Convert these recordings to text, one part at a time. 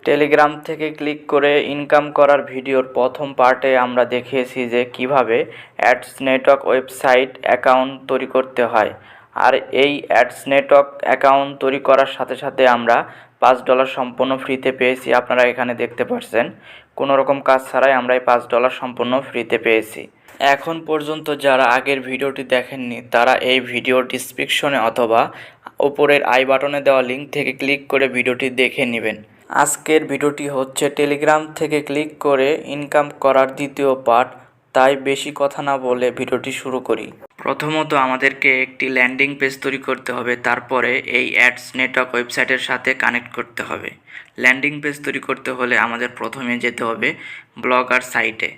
Telegram থেকে click করে income করার ভিডিওর প্রথম পার্টে আমরা দেখিয়েছি যে কিভাবে অ্যাডস নেটওয়ার্ক ওয়েবসাইট অ্যাকাউন্ট তৈরি করতে হয়। আর এই অ্যাডস নেটওয়ার্ক অ্যাকাউন্ট তৈরি করার সাথে সাথে আমরা $5 সম্পূর্ণ ফ্রিতে পেয়েছি। আপনারা এখানে দেখতে পাচ্ছেন কোনো রকম কাজ ছাড়াই আমরা এই $5 সম্পূর্ণ ফ্রিতে পেয়েছি। এখন পর্যন্ত যারা আগের ভিডিওটি দেখেননি তারা এই ভিডিওর ডিসক্রিপশনে অথবা উপরের আই বাটনে দেওয়া লিঙ্ক থেকে ক্লিক করে ভিডিওটি দেখে নেবেন। আজকের ভিডিওটি হচ্ছে টেলিগ্রাম থেকে ক্লিক করে ইনকাম করার দ্বিতীয় পার্ট, তাই বেশি কথা না বলে ভিডিওটি শুরু করি। প্রথমত আমাদেরকে একটি ল্যান্ডিং পেজ তৈরি করতে হবে, তারপরে এই অ্যাডস নেটওয়ার্ক ওয়েবসাইটের সাথে কানেক্ট করতে হবে। ল্যান্ডিং পেজ তৈরি করতে হলে আমাদের প্রথমে যেতে হবে ব্লগার সাইটে।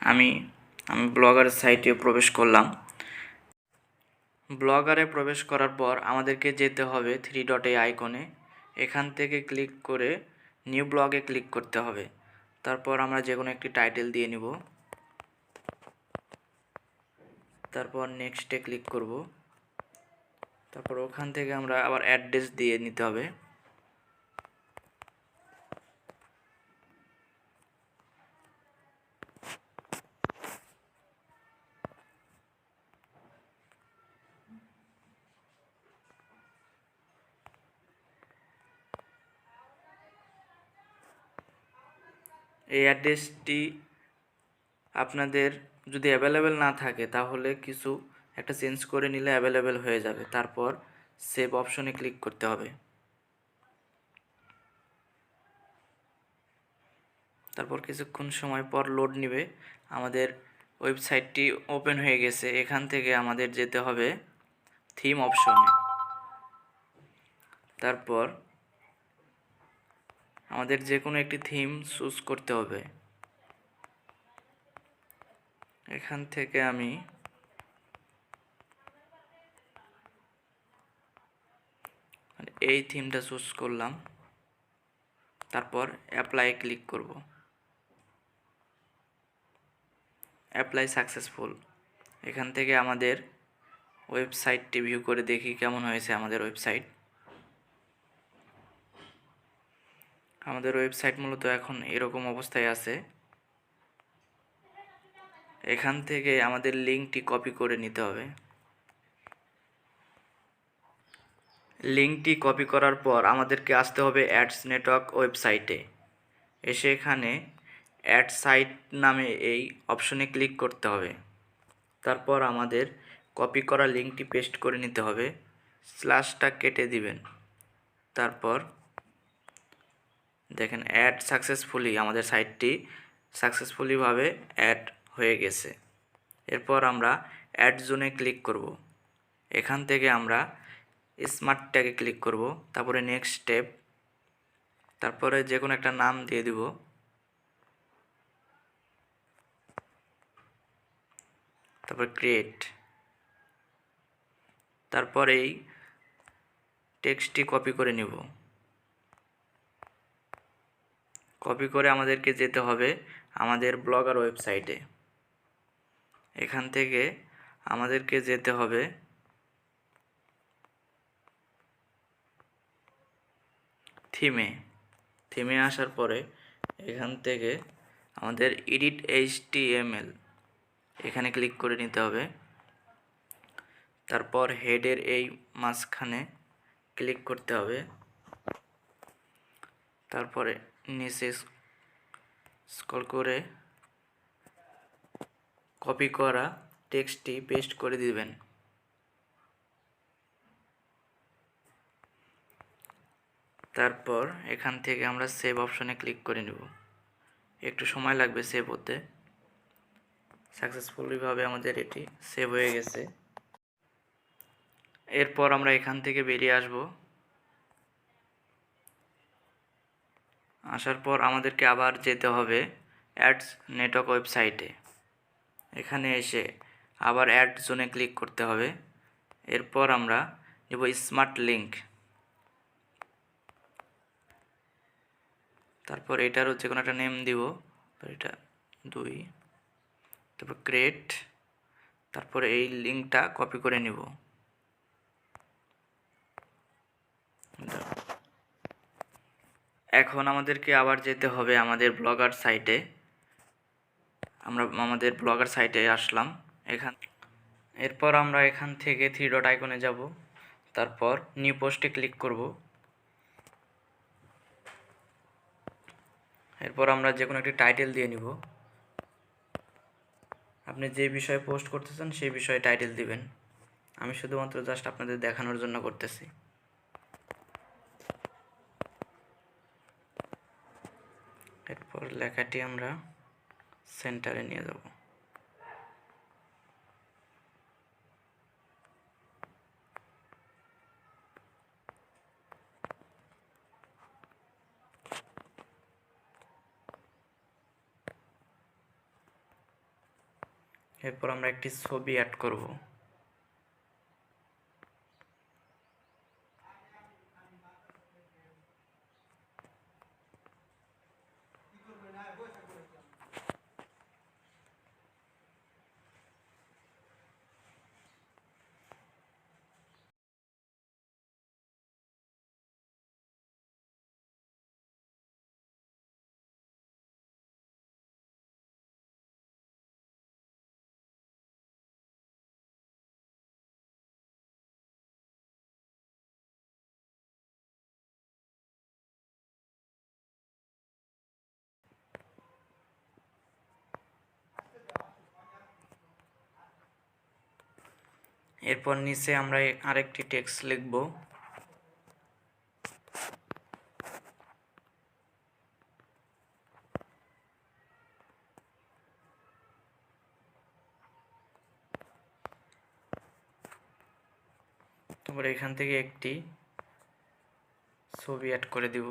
আমি ব্লগার সাইটে প্রবেশ করলাম। ব্লগারে প্রবেশ করার পর আমাদেরকে যেতে হবে 3 ডটে আইকনে। এখান থেকে ক্লিক করে নিউ ব্লগে ক্লিক করতে হবে। তারপর আমরা যে কোনো একটি টাইটেল দিয়ে নিব। তারপর নেক্সটে ক্লিক করব। তারপর ওখান থেকে আমরা আবার অ্যাড্রেস দিয়ে নিতে হবে। এই অ্যাড্রেসটি আপনাদের যদি অ্যাভেলেবেল না থাকে তাহলে কিছু একটা চেঞ্জ করে নিলে অ্যাভেলেবেল হয়ে যাবে। তারপর সেভ অপশনে ক্লিক করতে হবে। তারপর কিছুক্ষণ সময় পর লোড নেবে। আমাদের ওয়েবসাইটটি ওপেন হয়ে গেছে। এখান থেকে আমাদের যেতে হবে থিম অপশনে। তারপর আমাদের যে কোনো একটি থিম চুজ করতে হবে। এখান থেকে আমি এই থিমটা চুজ করলাম। তারপর অ্যাপ্লাই ক্লিক করব। Apply successful. এখান থেকে আমাদের ওয়েবসাইটটি ভিউ করে দেখি কেমন হয়েছে আমাদের ওয়েবসাইট। আমাদের ওয়েবসাইট মূলত এখন এরকম অবস্থায় আছে। এখান থেকে আমাদের লিঙ্কটি কপি করে নিতে হবে। লিঙ্কটি কপি করার পর আমাদেরকে আসতে হবে অ্যাডস নেটওয়ার্ক ওয়েবসাইটে। এসে এখানে অ্যাড সাইট নামে এই অপশনে ক্লিক করতে হবে। তারপর আমাদের কপি করা লিঙ্কটি পেস্ট করে নিতে হবে। স্ল্যাশটা কেটে দিবেন। তারপর দেখেন অ্যাড সাকসেসফুলি, আমাদের সাইটটি সাকসেসফুলিভাবে অ্যাড হয়ে গেছে। এরপর আমরা অ্যাড জোনে ক্লিক করব। এখান থেকে আমরা স্মার্ট ট্যাগে ক্লিক করব। তারপরে নেক্সট স্টেপ। তারপরে যে কোনো একটা নাম দিয়ে দিব। তারপর ক্রিয়েট। তারপর এই টেক্সটটি কপি করে নিব। কপি করে আমাদেরকে যেতে হবে আমাদের ব্লগার ওয়েবসাইটে। এখান থেকে আমাদেরকে যেতে হবে থিমে আসার পরে এখান থেকে আমাদের এডিট HTML এখানে ক্লিক করে নিতে হবে। তারপর হেডের এই মাঝখানে ক্লিক করতে হবে। তারপরে নিচে স্ক্রল করে কপি করা টেক্সটটি পেস্ট করে দিবেন। তারপর এখান থেকে আমরা সেভ অপশনে ক্লিক করে নেব। একটু সময় লাগবে সেভ হতে। সাকসেসফুলিভাবে আমাদের এটি সেভ হয়ে গেছে। এরপর আমরা এখান থেকে বেরিয়ে আসব। আসার পর আমাদেরকে আবার যেতে হবে অ্যাডস নেটওয়ার্ক ওয়েবসাইটে। এখানে এসে আবার অ্যাড জোনে ক্লিক করতে হবে। এরপর আমরা নেব স্মার্ট লিঙ্ক। তারপর এটারও যে কোনো একটা নেম দিব। এটা 2। তারপর ক্রিয়েট। তারপরে এই লিঙ্কটা কপি করে নিব। এখন আমাদেরকে আবার যেতে হবে আমাদের ব্লগার সাইটে। আমরা আমাদের ব্লগার সাইটে আসলাম। এরপর আমরা এখান থেকে 3 ডট আইকনে যাব, তারপর নিউ পোস্টে ক্লিক করব। এরপর আমরা যে কোনো একটি টাইটেল দিয়ে নিব। আপনি যে বিষয়ে পোস্ট করতেছেন সেই বিষয়ে টাইটেল দিবেন। আমি শুধুমাত্র জাস্ট আপনাদের দেখানোর জন্য করতেছি। এরপর লেখাটি আমরা সেন্টারে নিয়ে যাব। এরপর আমরা একটি ছবি অ্যাড করব। এরপর নিচে আমরা আরেকটি টেক্সট লিখব। তারপর এখান থেকে একটি ছবি অ্যাড করে দিব।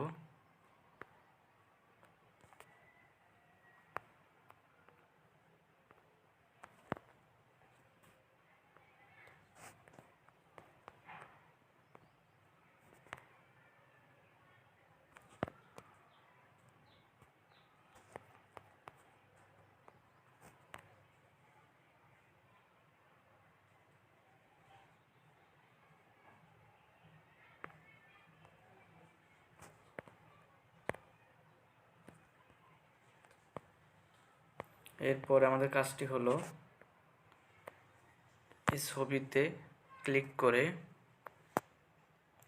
এরপর আমাদের কাজটি হলো এই ছবিতে ক্লিক করে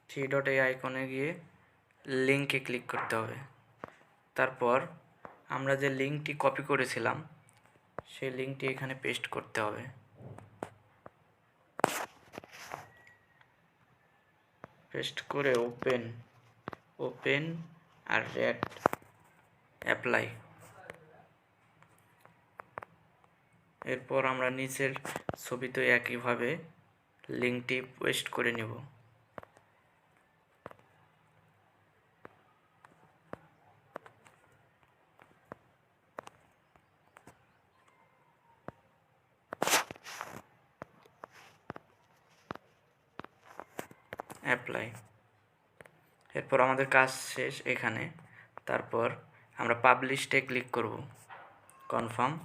3 ডট এই আইকনে গিয়ে লিঙ্কে ক্লিক করতে হবে। তারপর আমরা যে লিঙ্কটি কপি করেছিলাম সেই লিঙ্কটি এখানে পেস্ট করতে হবে। পেস্ট করে ওপেন আর রেড অ্যাপ্লাই। এরপর আমরা নিচের ছবিতে একইভাবে লিঙ্কটি পেস্ট করে নেব। অ্যাপ্লাই। এরপর আমাদের কাজ শেষ এখানে। তারপর আমরা পাবলিশে ক্লিক করব, কনফার্ম।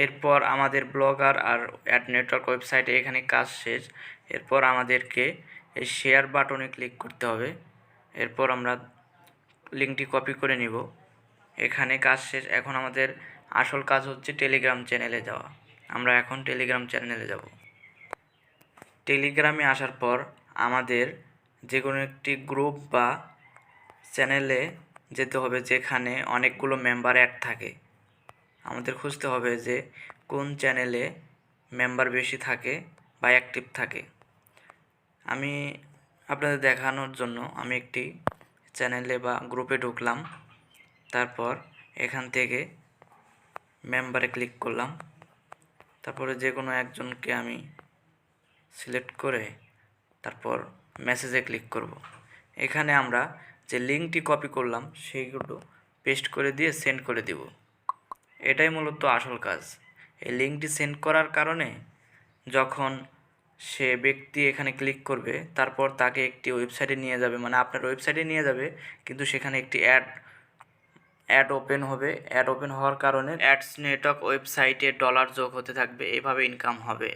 এরপর আমাদের ব্লগার আর অ্যাড নেটওয়ার্ক ওয়েবসাইটে এখানে কাজ শেষ। এরপর আমাদেরকে এই শেয়ার বাটনে ক্লিক করতে হবে। এরপর আমরা লিঙ্কটি কপি করে নিব। এখানে কাজ শেষ। এখন আমাদের আসল কাজ হচ্ছে টেলিগ্রাম চ্যানেলে যাওয়া। আমরা এখন টেলিগ্রাম চ্যানেলে যাব। টেলিগ্রামে আসার পর আমাদের যে কোনো একটি গ্রুপ বা চ্যানেলে যেতে হবে যেখানে অনেকগুলো মেম্বার অ্যাড থাকে। আমাদের খুঁজতে হবে যে কোন চ্যানেলে মেম্বার বেশি থাকে বা অ্যাক্টিভ থাকে। আমি আপনাদের দেখানোর জন্য আমি একটি চ্যানেলে বা গ্রুপে ঢুকলাম। তারপর এখান থেকে মেম্বারে ক্লিক করলাম। তারপরে যে কোনো একজনকে আমি সিলেক্ট করে তারপর মেসেজে ক্লিক করব। এখানে আমরা যে লিঙ্কটি কপি করলাম সেইগুলো পেস্ট করে দিয়ে সেন্ড করে দিব। এটাই মূলত আসল কাজ। এই লিঙ্কটি সেন্ড করার কারণে যখন সে ব্যক্তি এখানে ক্লিক করবে তারপর তাকে একটি ওয়েবসাইটে নিয়ে যাবে, মানে আপনার ওয়েবসাইটে নিয়ে যাবে, কিন্তু সেখানে একটি অ্যাড ওপেন হবে। অ্যাড ওপেন হওয়ার কারণে অ্যাডস নেটওয়ার্ক ওয়েবসাইটে ডলার যোগ হতে থাকবে। এভাবে ইনকাম হবে।